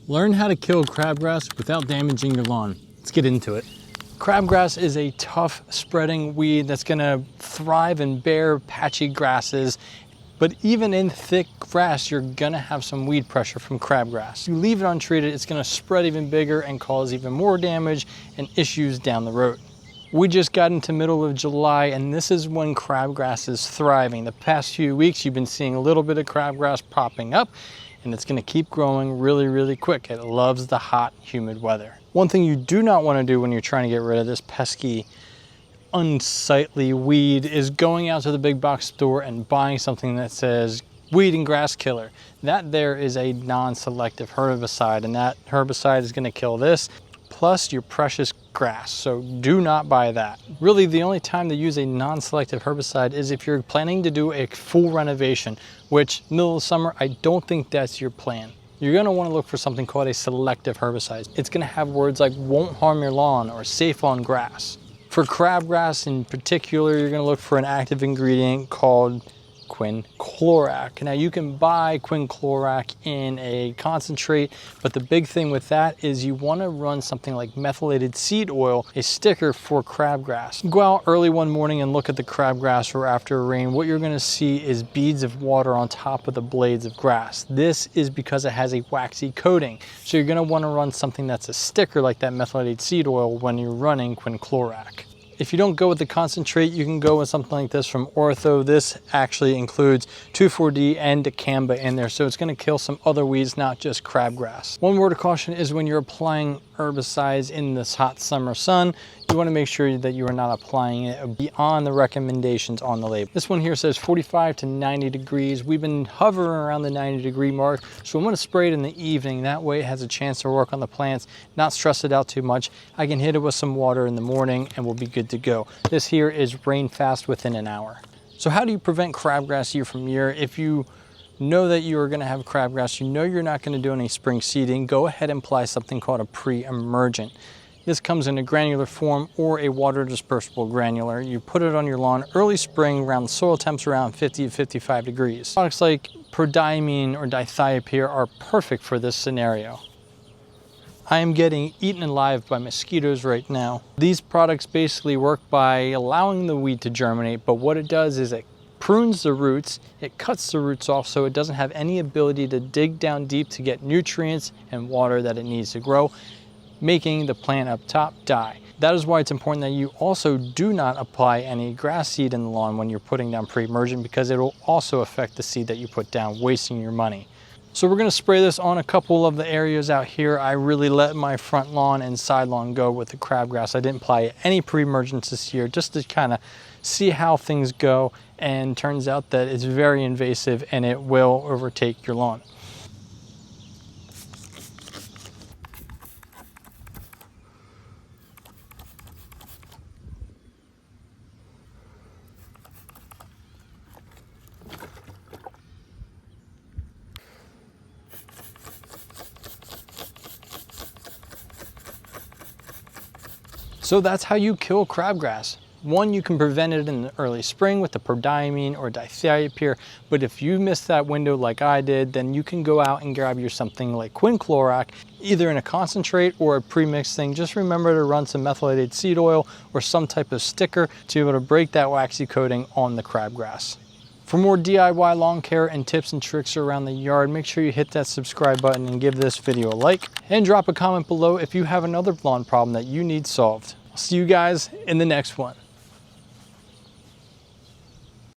Learn how to kill crabgrass without damaging your lawn. Let's get into it. Crabgrass is a tough spreading weed that's gonna thrive in bare, patchy grasses. But even in thick grass, you're gonna have some weed pressure from crabgrass. You leave it untreated, it's gonna spread even bigger and cause even more damage and issues down the road. We just got into middle of July and this is when crabgrass is thriving. The past few weeks, you've been seeing a little bit of crabgrass popping up and it's gonna keep growing really, really quick. It loves the hot, humid weather. One thing you do not wanna do when you're trying to get rid of this pesky, unsightly weed is going out to the big box store and buying something that says weed and grass killer. That there is a non-selective herbicide, and that herbicide is gonna kill this, plus your precious grass, so do not buy that. Really, the only time to use a non-selective herbicide is if you're planning to do a full renovation, which middle of summer, I don't think that's your plan. You're gonna wanna look for something called a selective herbicide. It's gonna have words like won't harm your lawn or safe on grass. For crabgrass in particular, you're gonna look for an active ingredient called quinclorac. Now you can buy quinclorac in a concentrate, but the big thing with that is you wanna run something like methylated seed oil, a sticker for crabgrass. Go out early one morning and look at the crabgrass or after rain. What you're gonna see is beads of water on top of the blades of grass. This is because it has a waxy coating. So you're gonna wanna run something that's a sticker like that methylated seed oil when you're running quinclorac. If you don't go with the concentrate, you can go with something like this from Ortho. This actually includes 2,4-D and dicamba in there, so it's gonna kill some other weeds, not just crabgrass. One word of caution is when you're applying herbicides in this hot summer sun, you wanna make sure that you are not applying it beyond the recommendations on the label. This one here says 45 to 90 degrees. We've been hovering around the 90-degree mark, so I'm gonna spray it in the evening. That way it has a chance to work on the plants, not stress it out too much. I can hit it with some water in the morning and we'll be good to go. This here is rain fast within an hour. So how do you prevent crabgrass year from year? If you know that you are gonna have crabgrass, you know you're not gonna do any spring seeding, go ahead and apply something called a Preemergent. This comes in a granular form or a water dispersible granular. You put it on your lawn early spring around soil temps around 50 to 55 degrees. Products like Prodiamine or dithiopyr are perfect for this scenario. I am getting eaten alive by mosquitoes right now. These products basically work by allowing the weed to germinate, but what it does is it prunes the roots, it cuts the roots off so it doesn't have any ability to dig down deep to get nutrients and water that it needs to grow, making the plant up top die. That is why it's important that you also do not apply any grass seed in the lawn when you're putting down Preemergent, because it will also affect the seed that you put down, wasting your money. So we're gonna spray this on a couple of the areas out here. I really let my front lawn and side lawn go with the crabgrass. I didn't apply any Preemergents this year just to kind of see how things go, and turns out that it's very invasive and it will overtake your lawn. So that's how you kill crabgrass. One, you can prevent it in the early spring with the Prodiamine or dithiopyr, but if you missed that window like I did, then you can go out and grab you something like quinclorac, either in a concentrate or a pre-mixed thing. Just remember to run some methylated seed oil or some type of sticker to be able to break that waxy coating on the crabgrass. For more DIY lawn care and tips and tricks around the yard, make sure you hit that subscribe button and give this video a like, and drop a comment below if you have another lawn problem that you need solved. I'll see you guys in the next one.